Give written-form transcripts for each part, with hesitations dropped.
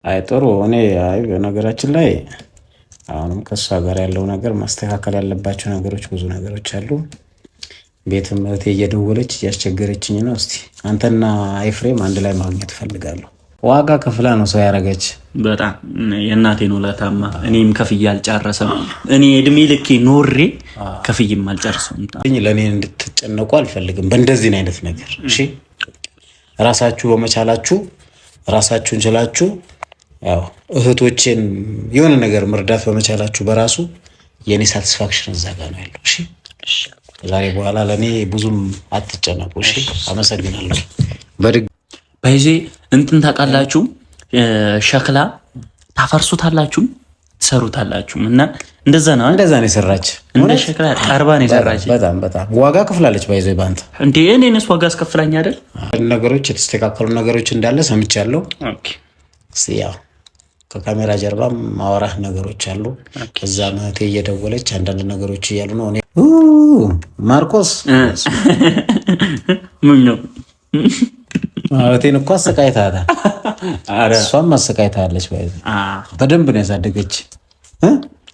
አይ ጥሩ። እኔ አይ በነገራችን ላይ አሁንም ከእሷ ጋር ያለው ነገር ማስተካከል ያለባቸው ነገሮች ብዙ ነገሮች አሉ። ቤትም እህቴ እየደወለች እያስቸገረችኝ ነው። እስቲ አንተና ኤፍሬም አንድ ላይ ማግኘት እፈልጋለሁ። ዋጋ ከፍላ ነው ሰው ያደረገች። በጣም የእናቴን ውለታማ እኔም ከፍዬ አልጨረሰም። እኔ እድሜ ልኬ ኖሬ ከፍዬም አልጨርሰም። ለእኔ እንድትጨነቁ አልፈልግም በእንደዚህ አይነት ነገር። እሺ ራሳችሁ በመቻላችሁ ራሳችሁን ችላችሁ ያው እህቶቼን የሆነ ነገር መርዳት በመቻላችሁ በራሱ የኔ ሳቲስፋክሽን እዛ ጋር ነው ያለው። እሺ ዛሬ በኋላ ለኔ ብዙም አትጨነቁ። እሺ አመሰግናለሁ። በይዜ እንትን ታውቃላችሁ፣ ሸክላ ታፈርሱታላችሁ ትሰሩታላችሁ እና እንደዛ ነው የሰራች እንደ ሸክላ ቀርባ ነው የሰራች። በጣም ዋጋ ከፍላለች። ባይዘ ባንተ እንዴ እኔንስ ዋጋ አስከፍላኝ አይደል? ነገሮች የተስተካከሉ ነገሮች እንዳለ ሰምቻለሁ። ኦኬ ያው ከካሜራ ጀርባም ማወራህ ነገሮች አሉ። እዛ እህቴ እየደወለች አንዳንድ ነገሮች እያሉ ነው። እኔ ማርቆስ ምን ነው እህቴን እኮ አሰቃይታታል። እሷም አሰቃይታለች። በደንብ ነው ያሳደገች።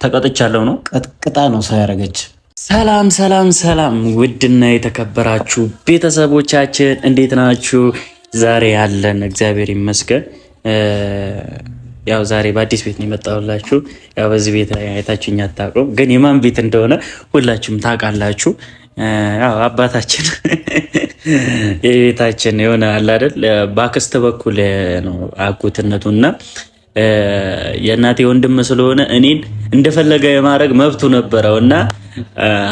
ተቀጥቻለሁ ነው ቀጥቅጣ ነው ሰው ያደረገች። ሰላም ሰላም ሰላም! ውድና የተከበራችሁ ቤተሰቦቻችን እንዴት ናችሁ? ዛሬ ያለን እግዚአብሔር ይመስገን። ያው ዛሬ በአዲስ ቤት ነው የመጣሁላችሁ። ያው በዚህ ቤት ላይ አይታችሁኝ አታውቁም፣ ግን የማን ቤት እንደሆነ ሁላችሁም ታውቃላችሁ። ያው አባታችን የቤታችን የሆነ አለ አይደል፣ በአክስት በኩል ነው አጎትነቱና የእናቴ ወንድም ስለሆነ እኔን እንደፈለገ የማድረግ መብቱ ነበረው እና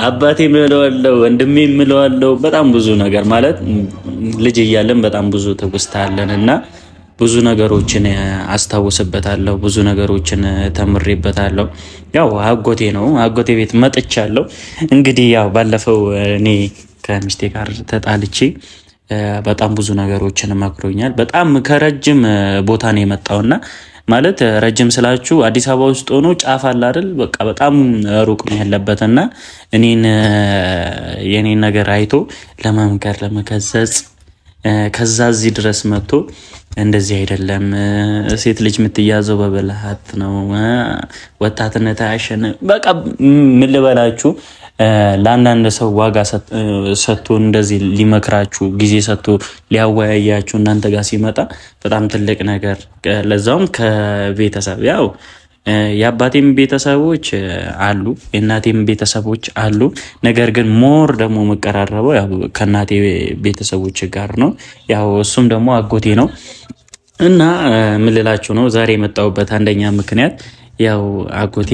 አባቴ ምለዋለው ወንድሜ ምለዋለው በጣም ብዙ ነገር ማለት ልጅ እያለን በጣም ብዙ ትውስታ አለን እና ብዙ ነገሮችን አስታውስበታለሁ፣ ብዙ ነገሮችን ተምሬበታለሁ። ያው አጎቴ ነው፣ አጎቴ ቤት መጥቻለሁ። እንግዲህ ያው ባለፈው እኔ ከሚስቴ ጋር ተጣልቼ በጣም ብዙ ነገሮችን መክሮኛል። በጣም ከረጅም ቦታ ነው የመጣውና ማለት ረጅም ስላችሁ አዲስ አበባ ውስጥ ሆኖ ጫፍ አለ አይደል? በቃ በጣም ሩቅ ነው ያለበትና እኔን የኔን ነገር አይቶ ለመምከር ለመከሰጽ ከዛ እዚህ ድረስ መጥቶ እንደዚህ አይደለም፣ ሴት ልጅ የምትያዘው በብልሃት ነው፣ ወጣትነት አያሸን በቃ ምን ልበላችሁ። ለአንዳንድ ሰው ዋጋ ሰጥቶ እንደዚህ ሊመክራችሁ ጊዜ ሰጥቶ ሊያወያያችሁ እናንተ ጋር ሲመጣ በጣም ትልቅ ነገር፣ ለዛውም ከቤተሰብ ያው የአባቴም ቤተሰቦች አሉ የእናቴም ቤተሰቦች አሉ። ነገር ግን ሞር ደግሞ መቀራረበው ያው ከእናቴ ቤተሰቦች ጋር ነው። ያው እሱም ደግሞ አጎቴ ነው እና ምን ልላችሁ ነው ዛሬ የመጣሁበት አንደኛ ምክንያት ያው አጎቴ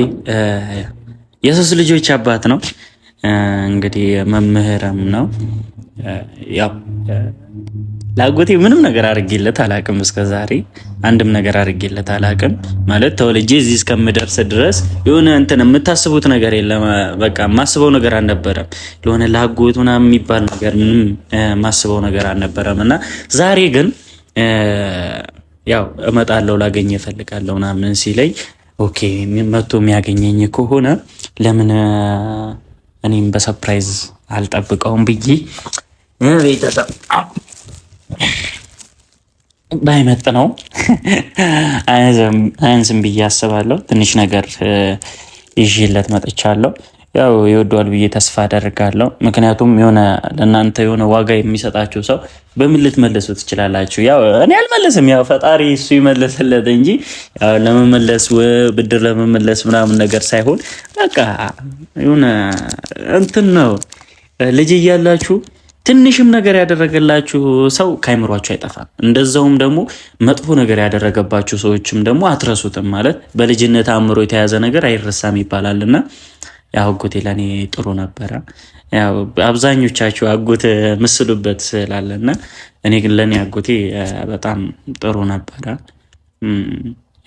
የሶስት ልጆች አባት ነው። እንግዲህ መምህርም ነው። ያው ለአጎቴ ምንም ነገር አድርጌለት አላቅም። እስከዛሬ አንድም ነገር አድርጌለት አላቅም። ማለት ተወልጄ እዚህ እስከምደርስ ድረስ የሆነ እንትን የምታስቡት ነገር የለም። በቃ ማስበው ነገር አልነበረም። ለሆነ ለአጎት ምናምን የሚባል ነገር ምንም ማስበው ነገር አልነበረም እና ዛሬ ግን ያው እመጣለሁ ላገኘ እፈልጋለሁ ምናምን ሲለኝ ኦኬ መጥቶ የሚያገኘኝ ከሆነ ለምን እኔም በሰርፕራይዝ አልጠብቀውም ብዬ ቤተሰብ ባይመጥ ነው አይንስም ብዬ አስባለሁ። ትንሽ ነገር ይዤለት መጥቻለሁ። ያው ይወደዋል ብዬ ተስፋ አደርጋለሁ። ምክንያቱም የሆነ ለእናንተ የሆነ ዋጋ የሚሰጣችሁ ሰው በምን ልትመለሱ ትችላላችሁ? ያው እኔ አልመለስም፣ ያው ፈጣሪ እሱ ይመለስለት እንጂ ያው ለመመለስ ብድር ለመመለስ ምናምን ነገር ሳይሆን በቃ የሆነ እንትን ነው። ልጅ እያላችሁ ትንሽም ነገር ያደረገላችሁ ሰው ከአይምሯችሁ አይጠፋም። እንደዛውም ደግሞ መጥፎ ነገር ያደረገባችሁ ሰዎችም ደግሞ አትረሱትም። ማለት በልጅነት አእምሮ የተያዘ ነገር አይረሳም ይባላልና ያው አጎቴ ለኔ ጥሩ ነበረ። ያው አብዛኞቻችሁ አጎት ምስሉበት ስላለና እኔ ግን ለኔ አጎቴ በጣም ጥሩ ነበረ።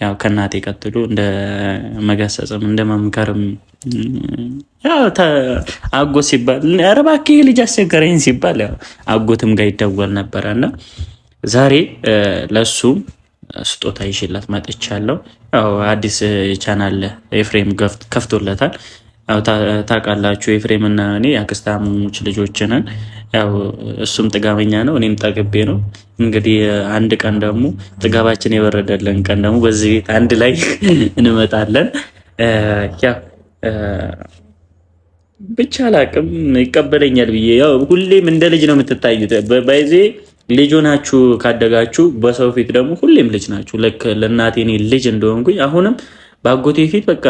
ያው ከእናቴ ቀጥሎ እንደ መገሰጽም እንደ መምከርም ያው አጎት ሲባል ኧረ እባክህ ልጅ አስቸገረኝ ሲባል ያው አጎትም ጋር ይደወል ነበረና ዛሬ ለሱ ስጦታ ይዤላት መጥቻለሁ። ያው አዲስ ቻናል ኤፍሬም ከፍቶለታል። ታውቃላችሁ ኤፍሬምና እኔ አክስታሞች ልጆች ነን። ያው እሱም ጥጋበኛ ነው፣ እኔም ጠግቤ ነው። እንግዲህ አንድ ቀን ደግሞ ጥጋባችን የበረደልን ቀን ደግሞ በዚህ ቤት አንድ ላይ እንመጣለን። ያው ብቻ አላቅም ይቀበለኛል ብዬ ያው ሁሌም እንደ ልጅ ነው የምትታዩት። ባይዜ ልጅ ሆናችሁ ካደጋችሁ በሰው ፊት ደግሞ ሁሌም ልጅ ናችሁ። ልክ ለእናቴ እኔ ልጅ እንደሆንኩኝ አሁንም በአጎቴ ፊት በቃ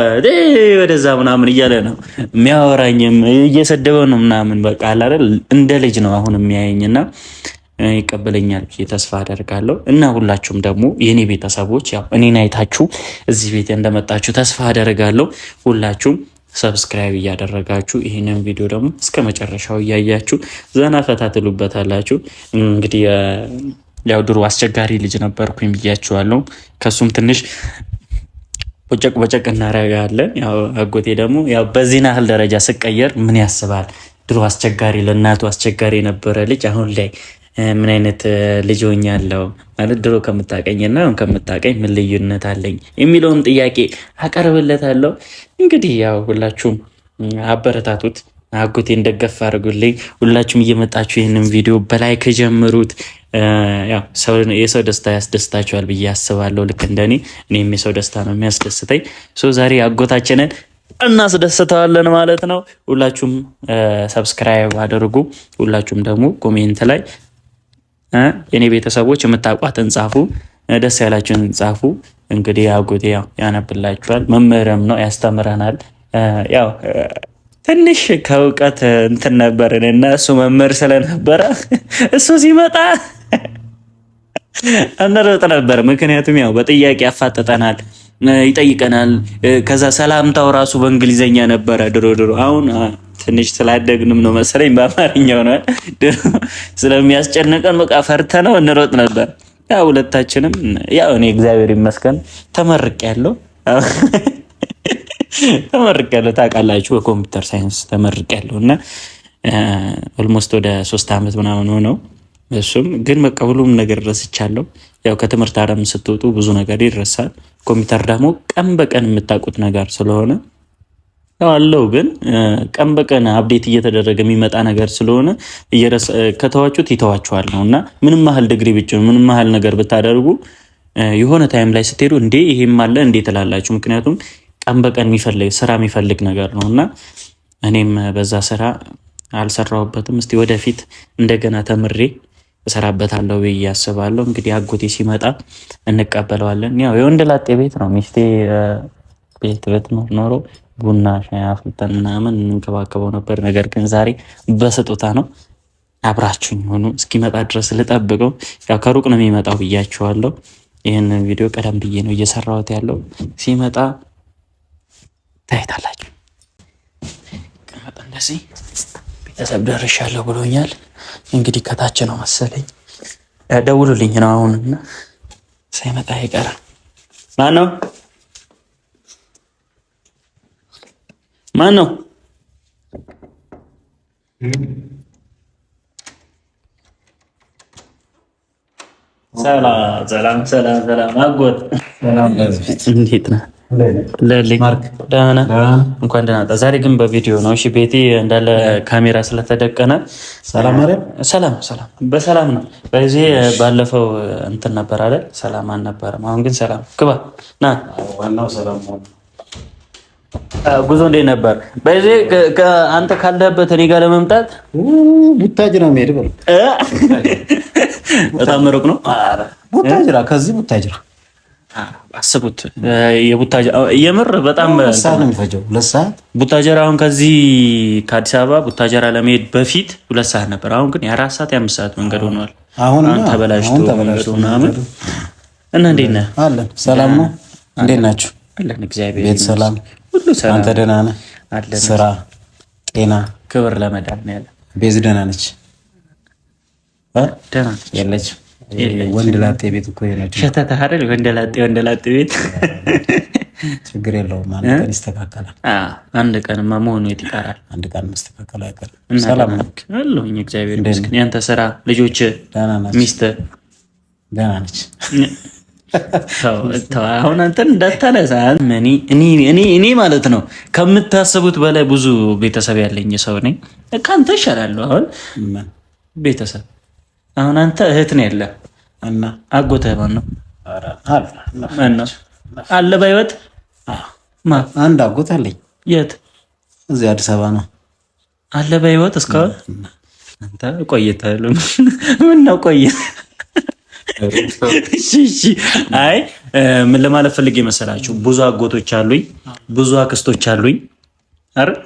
ወደዛ ምናምን እያለ ነው የሚያወራኝም እየሰደበው ነው ምናምን በቃ አይደል እንደ ልጅ ነው አሁን የሚያየኝና ይቀበለኛል ብዬ ተስፋ አደርጋለሁ። እና ሁላችሁም ደግሞ የኔ ቤተሰቦች ያው እኔን አይታችሁ እዚህ ቤት እንደመጣችሁ ተስፋ አደርጋለሁ። ሁላችሁም ሰብስክራይብ እያደረጋችሁ ይህንን ቪዲዮ ደግሞ እስከ መጨረሻው እያያችሁ ዘና ፈታ ትሉበታላችሁ። እንግዲህ ያው ድሮ አስቸጋሪ ልጅ ነበርኩኝ ብያችኋለሁ። ከሱም ትንሽ ወጨቅ እናረጋለን። ያው አጎቴ ደግሞ ያው በዚህ ናህል ደረጃ ስቀየር ምን ያስባል? ድሮ አስቸጋሪ ለእናቱ አስቸጋሪ የነበረ ልጅ አሁን ላይ ምን አይነት ልጅ ሆኛለሁ ማለት ድሮ ከምታቀኝና አሁን ከምታቀኝ ምን ልዩነት አለኝ የሚለውን ጥያቄ አቀርብለታለሁ። እንግዲህ ያው ሁላችሁም አበረታቱት፣ አጎቴን ደገፍ አድርጉልኝ። ሁላችሁም እየመጣችሁ ይህንን ቪዲዮ በላይክ ጀምሩት። ያው የሰው ደስታ ያስደስታችኋል ብዬ አስባለሁ። ልክ እንደኔ እኔም የሰው ደስታ ነው የሚያስደስተኝ። ዛሬ አጎታችንን እናስደስተዋለን ማለት ነው። ሁላችሁም ሰብስክራይብ አድርጉ። ሁላችሁም ደግሞ ኮሜንት ላይ የኔ ቤተሰቦች የምታውቋትን ጻፉ፣ ደስ ያላችሁን ጻፉ። እንግዲህ አጎቴ ያው ያነብላችኋል፣ መምህርም ነው ያስተምረናል። ያው ትንሽ ከእውቀት እንትን ነበርን እና እሱ መምህር ስለነበረ እሱ ሲመጣ እንሮጥ ነበር። ምክንያቱም ያው በጥያቄ ያፋጠጠናል፣ ይጠይቀናል። ከዛ ሰላምታው ራሱ በእንግሊዘኛ ነበረ ድሮ። አሁን ትንሽ ስላደግንም ነው መሰለኝ በአማርኛው ነው። ድሮ ስለሚያስጨንቀን በቃ ፈርተነው እንሮጥ ነበር። ያው ሁለታችንም ያው እኔ እግዚአብሔር ይመስገን ተመርቄያለሁ። ታውቃላችሁ በኮምፒውተር ሳይንስ ተመርቄያለሁ እና ኦልሞስት ወደ 3 ዓመት ምናምን ሆነው። እሱም ግን በቃ ሁሉም ነገር ረስቻለሁ። ያው ከትምህርት ዓለም ስትወጡ ብዙ ነገር ይረሳል። ኮምፒውተር ደግሞ ቀን በቀን የምታውቁት ነገር ስለሆነ አለው ግን ቀን በቀን አፕዴት እየተደረገ የሚመጣ ነገር ስለሆነ ከተዋችሁት ይተዋችኋል ነው እና ምንም ያህል ዲግሪ ብቻ ምንም ያህል ነገር ብታደርጉ የሆነ ታይም ላይ ስትሄዱ እንዴ ይሄም አለ እንዴ ትላላችሁ። ምክንያቱም ቀን በቀን ስራ የሚፈልግ ነገር ነው እና እኔም በዛ ስራ አልሰራሁበትም። እስቲ ወደፊት እንደገና ተምሬ እሰራበታለሁ ብዬ አስባለሁ። እንግዲህ አጎቴ ሲመጣ እንቀበለዋለን። ያው የወንድ ላጤ ቤት ነው። ሚስቴ ቤት ኖሮ ቡና ሻይ አፍልተን ምናምን እንንከባከበው ነበር። ነገር ግን ዛሬ በስጦታ ነው። አብራችሁኝ ሆኑ እስኪመጣ ድረስ ልጠብቀው። ያው ከሩቅ ነው የሚመጣው ብያችኋለሁ። ይህንን ቪዲዮ ቀደም ብዬ ነው እየሰራሁት ያለው። ሲመጣ ታይታላችሁ። ቀመጥ እንደዚህ ቤተሰብ ደርሻለሁ ብሎኛል። እንግዲህ ከታች ነው መሰለኝ ደውሉልኝ ነው አሁንና ሳይመጣ አይቀርም። ማን ነው? ሰላም አጎት እንዴት ነህ? ደህና እንኳን ደህና መጣህ። ዛሬ ግን በቪዲዮ ነው። እሺ ቤቴ እንዳለ ካሜራ ስለተደቀነ ሰላም በሰላም ነው። በዚህ ባለፈው እንትን ነበር አይደል? ሰላም አልነበረም። አሁን ግን ሰላም ግባ ና። ዋናው ሰላም ነው። ጉዞ እንዴት ነበር? በዚህ አንተ ካለህበት እኔ ጋር ለመምጣት ቡታጅራ መሄድ በል በጣም ሩቅ ነው። ቡታጅራ ከዚህ ቡታጅራ አስቡት። የምር በጣም ሰዓት ነው የሚፈጀው። 2 ሰዓት ቡታጀራ። አሁን ከዚህ ከአዲስ አበባ ቡታጀራ ለመሄድ በፊት 2 ሰዓት ነበር። አሁን ግን የ4 ሰዓት የ5 ሰዓት መንገድ ሆኗል። አሁን ተበላሽቶ መንገዱ ምናምን እና እንዴት ነህ? አለን ሰላም ነው። እንዴት ናችሁ? አለን እግዚአብሔር ቤት ሰላም ሁሉ ሰላም። አንተ ደህና ነህ? አለን ስራ ጤና ክብር ለመድኃኒዓለም። ቤዝ ደህና ነች? ደህና የለች ወንድ ላጤ ቤት እኮ የለች። ሸተተ አይደል? ወንድ ላጤ ቤት ችግር የለውም። አንድ ቀን ይስተካከላል። አንድ ቀንማ መሆኑ የት ይቀራል? አንድ ቀን መስተካከሉ አይቀርም። ሰላም ነው አለሁኝ እግዚአብሔር ይመስገን። ያንተ ስራ፣ ልጆች፣ ሚስት ደህና ነች? አሁን አንተን እንዳታነሳ እኔ ማለት ነው ከምታስቡት በላይ ብዙ ቤተሰብ ያለኝ ሰው ነኝ። ከአንተ እሻላለሁ። አሁን ቤተሰብ አሁን አንተ እህት ነው ያለ እና አጎትህ ማን ነው? አለ በህይወት አንድ አጎት አለኝ። የት? እዚህ አዲስ አበባ ነው አለ በህይወት እስካሁን። አንተ ቆይተሃል። ምን ነው ቆይተህ? እሺ አይ ምን ለማለት ፈልጌ መሰላችሁ፣ ብዙ አጎቶች አሉኝ፣ ብዙ አክስቶች አሉኝ አይደል?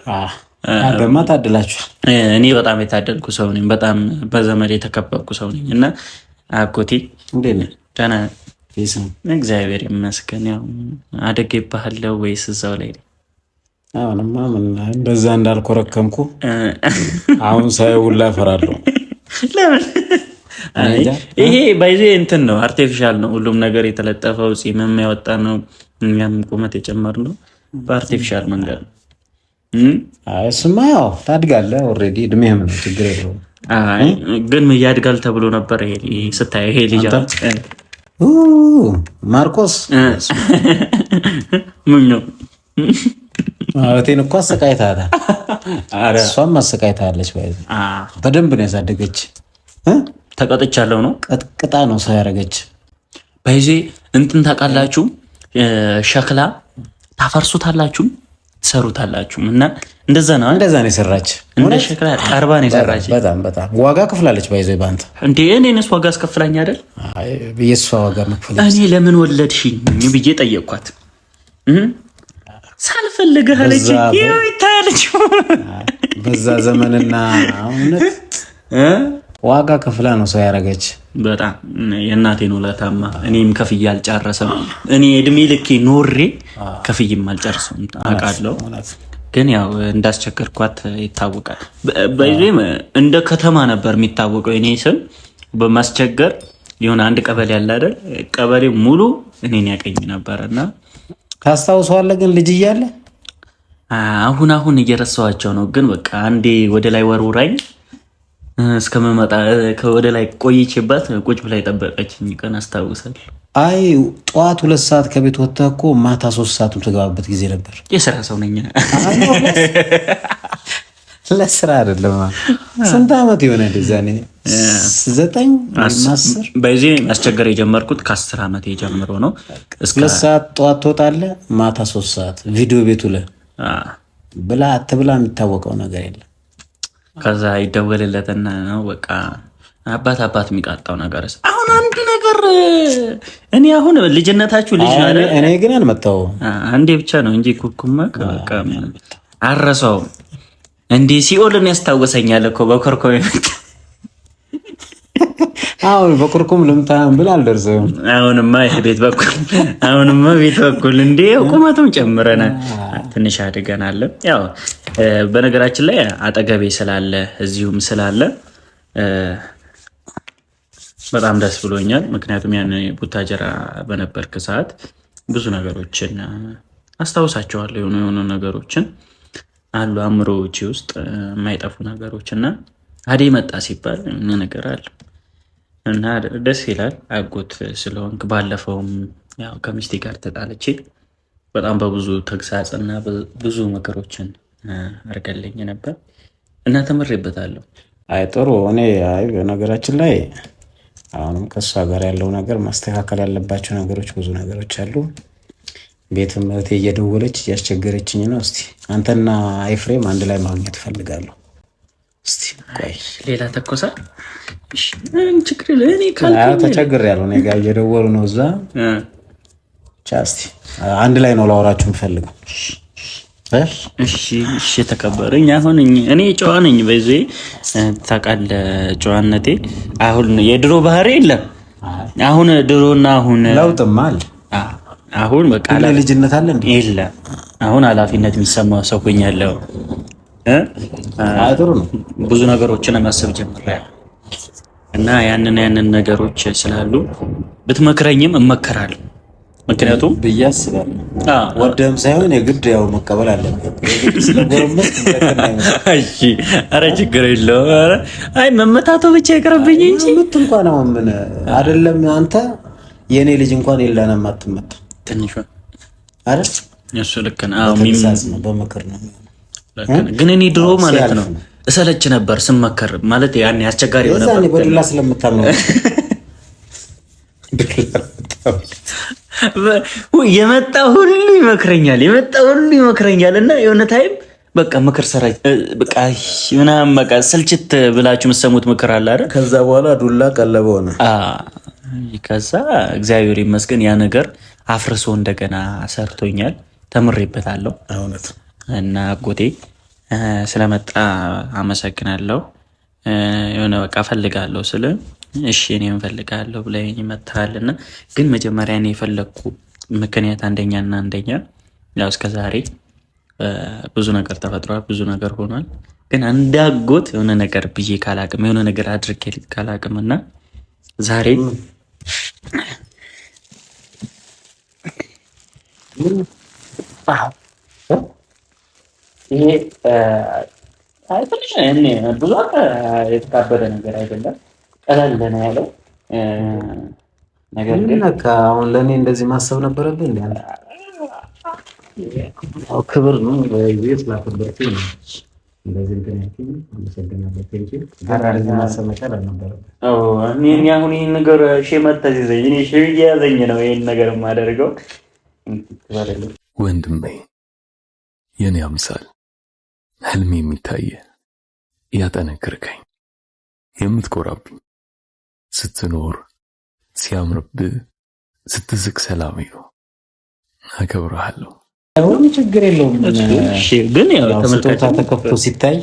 ደማ ታድላችሁ። እኔ በጣም የታደልኩ ሰው ነኝ። በጣም በዘመድ የተከበብኩ ሰው ነኝ እና አጎቴ እንዴት ነህ? ደህና እግዚአብሔር ይመስገን። ያው አደጌብሃለሁ ወይስ እዛው ላይ? አሁንማ ምን እንደዛ እንዳልኮረከምኩ አሁን ሳይውላ እፈራለሁ። ለምን? ይሄ ባይዜ እንትን ነው፣ አርቲፊሻል ነው ሁሉም ነገር የተለጠፈው። ፂምም ያወጣ ነው፣ እኛም ቁመት የጨመርነው በአርቲፊሻል መንገድ ነው። እሱማ ያው ታድጋለህ። ኦልሬዲ እድሜህም ነው፣ ችግር የለውም። ግን ያድጋል ተብሎ ነበር። ይሄ ስታየው ይሄ ልጅ ማርቆስ ምን ነው? እህቴን እኮ አሰቃይታታል። እሷም አሰቃይታለች። በደንብ ነው ያሳደገች። ተቀጥቻለሁ ነው ቅጣ ነው ሰው ያደረገች። በይዜ እንትን ታውቃላችሁ፣ ሸክላ ታፈርሱታላችሁ ትሰሩታላችሁ እና እንደዛ ነው የሰራች። እንደ ሸክላ ቀርባ ነው የሰራች። በጣም ዋጋ ከፍላለች። ባይዞ ባንተ እንዴ እኔንስ ዋጋ አስከፍላኝ አይደል? የእሷ ዋጋ መክፈል። እኔ ለምን ወለድሽኝ ብዬ ጠየቅኳት። ሳልፈልግህ አለች። ይኸው ይታያለች። በዛ ዘመንና እውነት ዋጋ ከፍላ ነው ሰው ያደረገች። በጣም የእናቴን ውለታማ እኔም ከፍዬ አልጨረሰም። እኔ እድሜ ልኬ ኖሬ ከፍዬም አልጨርሰም አውቃለሁ። ግን ያው እንዳስቸገርኳት ይታወቃል። በዚህም እንደ ከተማ ነበር የሚታወቀው የኔ ስም በማስቸገር። የሆነ አንድ ቀበሌ ያለ አይደል? ቀበሌ ሙሉ እኔን ያቀኝ ነበርና ታስታውሰዋለህ? ግን ልጅ እያለ አሁን እየረሳኋቸው ነው። ግን በቃ አንዴ ወደ ላይ ወርውራኝ እስከመመጣ ወደ ላይ ቆይቼባት ቁጭ ብላ የጠበቀችኝ ቀን አስታውሳለሁ። አይ ጠዋት 2 ሰዓት ከቤት ወጥተህ እኮ ማታ 3 ሰዓት ትገባበት ጊዜ ነበር። የስራ ሰው ነኝ። ለስራ አይደለም። ስንት ዓመት የሆነ ዛኔ 9 10 በዚህ ማስቸገር የጀመርኩት ከ10 ዓመት ጀምሮ ነው። እስከ 2 ሰዓት ጠዋት ትወጣለህ፣ ማታ 3 ሰዓት ቪዲዮ ቤቱ ላይ ብላ አትብላ የሚታወቀው ነገር የለም። ከዛ ይደወልለትና ነው በቃ አባት የሚቃጣው ነገር። አሁን አንድ ነገር እኔ አሁን ልጅነታችሁ ልጅ አለ። እኔ ግን አልመጣሁም። አንዴ ብቻ ነው እንጂ ኩኩማ በቃ አረሳው። እንዴ ሲኦልን ያስታወሰኛል እኮ በኮርኮም ይመጣ። አሁን በኮርኮም ልምታን ብላ አልደርሰም። አሁንማ ቤት በኩል እንዴ ቁመቱም ጨምረናል፣ ትንሽ አድገናል። ያው በነገራችን ላይ አጠገቤ ስላለ እዚሁም ስላለ በጣም ደስ ብሎኛል። ምክንያቱም ያን ቡታጀራ በነበርክ ሰዓት ብዙ ነገሮችን አስታውሳቸዋለሁ። የሆኑ ነገሮችን አሉ አእምሮዎቼ ውስጥ የማይጠፉ ነገሮች እና አዴ መጣ ሲባል ነገር አለ እና ደስ ይላል። አጎት ስለሆንክ ባለፈውም ያው ከሚስቴ ጋር ተጣልቼ በጣም በብዙ ተግሳጽና ብዙ ምክሮችን አድርገልኝ ነበር እና ተምሬበታለሁ። አይ ጥሩ። እኔ በነገራችን ላይ አሁንም ከሷ ጋር ያለው ነገር ማስተካከል ያለባቸው ነገሮች ብዙ ነገሮች አሉ። ቤትም እህቴ እየደወለች እያስቸገረችኝ ነው። እስቲ አንተና ኤፍሬም አንድ ላይ ማግኘት ፈልጋለሁ። እስቲ ቆይ ሌላ ተኮሳ ችግር ለኔ ካልኩ ተቸግሬያለሁ። እኔ ጋር እየደወሉ ነው እዛ። ቻስቲ አንድ ላይ ነው ላወራችሁ ፈልገው። እሺ ተከበረኝ። አሁን እኔ ጨዋ ነኝ። በዚህ ታውቃለህ ጨዋነቴ አሁን የድሮ ባህሪ የለም። አሁን ድሮና አሁን ለውጥም አለ። አሁን በቃ ልጅነት አለ እንዴ? የለም። አሁን ኃላፊነት የሚሰማው ሰው ሆኛለሁ። ጥሩ ነው። ብዙ ነገሮችን ማሰብ ጀምሬያለሁ እና ያንን ነገሮች ስላሉ ብትመክረኝም እመከራለሁ። ምክንያቱም ብያስባለሁ ወደም ሳይሆን የግድ ያው መቀበል አለበት። ስለጎረመስ እሺ፣ ኧረ ችግር የለውም። ኧረ አይ መመታቱ ብቻ ይቅርብኝ እንጂ ምት እንኳን ነው ምን አይደለም። አንተ የእኔ ልጅ እንኳን የለንም አትመጣ ትንሿ አይደል? እሱ ልክ ነው። በምክር ነው ግን እኔ ድሮ ማለት ነው እሰለች ነበር ስመከር ማለት ያን አስቸጋሪ ሆነ ነበር። በዱላ ስለምታምነው የመጣ ሁሉ ይመክረኛል እና የሆነ ታይም በቃ ምክር ሰራች በቃ ምናምን በቃ ስልችት ብላችሁ የምትሰሙት ምክር አለ አይደል? ከዛ በኋላ ዱላ ቀለበ ሆነ። ከዛ እግዚአብሔር ይመስገን ያ ነገር አፍርሶ እንደገና ሰርቶኛል፣ ተምሬበታለሁ። እውነት እና አጎቴ ስለመጣ አመሰግናለሁ። የሆነ በቃ ፈልጋለሁ ስለ እሺ እኔም ፈልጋለሁ ብለኝ መጣልና ግን መጀመሪያ እኔ የፈለኩ ምክንያት አንደኛ ያው እስከ ዛሬ ብዙ ነገር ተፈጥሯል፣ ብዙ ነገር ሆኗል። ግን እንዳጎት የሆነ ነገር ብዬ ካላቅም የሆነ ነገር አድርጌ ካላቅምና ዛሬ ይሄ ብዙ የተካበደ ነገር አይደለም፣ ቀለል ነው ያለው ነገር ግን አሁን ለእኔ እንደዚህ ማሰብ ነበረብህ እንዴ? ክብር ነው በቤት ላከበርኩ ነው እንደዚህ እንትን አመሰግናለሁ። እኔ አሁን ይህን ነገር መተዚዘኝ እኔ እያያዘኝ ነው ይህን ነገር የማደርገው። ወንድሜ የኔ አምሳል ህልሜ የሚታየ ያጠነክርከኝ የምትኮራብኝ ስትኖር ሲያምርብህ ስትዝቅ ሰላሜ ነው። አከብረሃለሁ። አሁን ችግር የለውም ግን ያው ተመልካች ተከፍቶ ሲታይ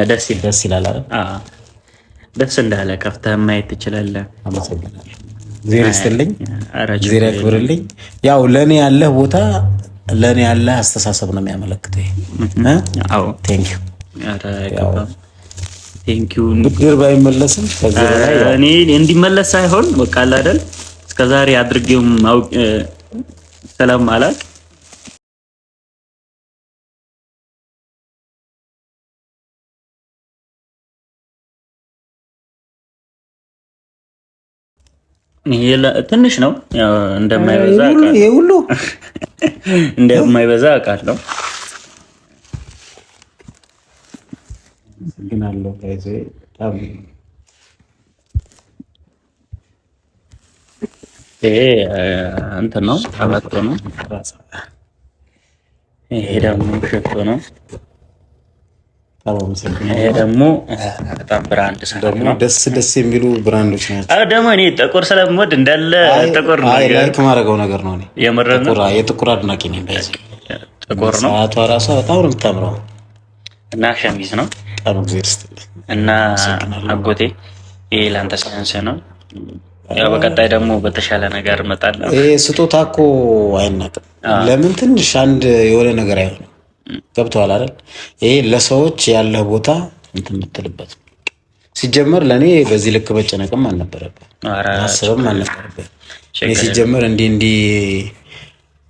ደስ ይላል አይደል? ደስ እንዳለ ከፍተህ ማየት ትችላለህ። አመሰግናለሁ። እግዚአብሔር ይስጥልኝ፣ እግዚአብሔር ያክብርልኝ። ያው ለኔ ያለህ ቦታ ለኔ ያለህ አስተሳሰብ ነው የሚያመለክተው። አዎ ቴንክ ዩ ብድር ባይመለስም ከዚህ በላይ እኔ እንዲመለስ ሳይሆን በቃ አይደል እስከዛሬ አድርጌውም ሰላም አላክ ትንሽ ነው እንደማይበዛ አውቃለሁ። ግናለሁ ጋይዜ ታም እንትን ነው አባቶ ነው። ይሄ ደግሞ ሸቶ ነው። ይሄ ደግሞ በጣም ብራንድ ደግሞ ደስ የሚሉ ብራንዶች ናቸው። ደግሞ እኔ ጥቁር ስለምወድ እንዳለ ጥቁር ነው ላይክ ማድረገው ነገር ነው። እኔ የጥቁር አድናቂ ነኝ። ባይዘ ጥቁር ነው። ሰዓቷ ራሷ በጣም ነው የምታምረው እና ሸሚዝ ነው በጣም እግዚአብሔር ይስጥልኝ። እና አጎቴ ይሄ ላንተ ሳይንስ ነው። ያው በቀጣይ ደግሞ በተሻለ ነገር እመጣለሁ። ይሄ ስጦታ እኮ አይናቅም። ለምን ትንሽ አንድ የሆነ ነገር አይሆንም። ገብቶሃል አይደል? ይሄ ለሰዎች ያለ ቦታ እንትን የምትልበት ሲጀመር ለኔ በዚህ ልክ መጨነቅም አልነበረብህ፣ አስብም አልነበረብህ። እኔ ሲጀመር እንዲህ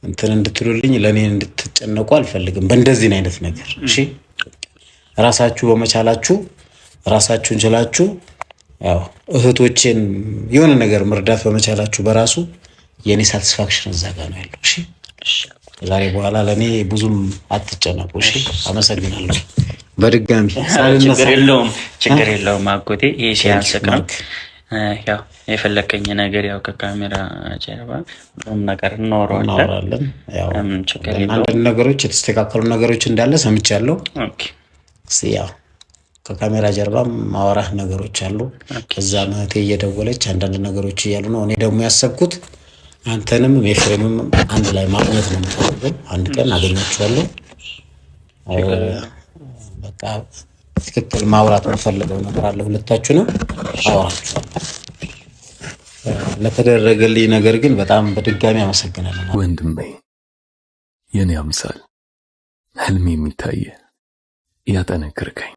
እንትን እንድትሉልኝ ለኔ እንድትጨነቁ አልፈልግም በእንደዚህ አይነት ነገር። እሺ ራሳችሁ በመቻላችሁ ራሳችሁን ችላችሁ ያው እህቶቼን የሆነ ነገር መርዳት በመቻላችሁ በራሱ የኔ ሳቲስፋክሽን እዛ ጋር ነው ያለው። እሺ ዛሬ በኋላ ለኔ ብዙም አትጨነቁ። እሺ አመሰግናለሁ በድጋሚ። ችግር የለውም አጎቴ። ይሄ ሲያንስቅ ነው። ያው የፈለከኝ ነገር ያው ከካሜራ ጀርባ ምንም ነገር እናወራለን። ያው አንዳንድ ነገሮች የተስተካከሉ ነገሮች እንዳለ ሰምቻለሁ። ያው ከካሜራ ጀርባ ማወራህ ነገሮች አሉ። ከዛ ማቴ እየደወለች አንዳንድ ነገሮች እያሉ ነው። እኔ ደግሞ ያሰብኩት አንተንም ኤፍሬምም አንድ ላይ ማግኘት ነው የምፈልገው። አንድ ቀን አገኛችኋለሁ። በቃ ትክክል ማውራት የምፈልገው ነገር አለ። ሁለታችሁንም አወራችኋለሁ። ለተደረገልኝ ነገር ግን በጣም በድጋሚ አመሰግናለሁ ወንድሜ። የኔ አምሳል ህልሜ የሚታየ ያጠነክርከኝ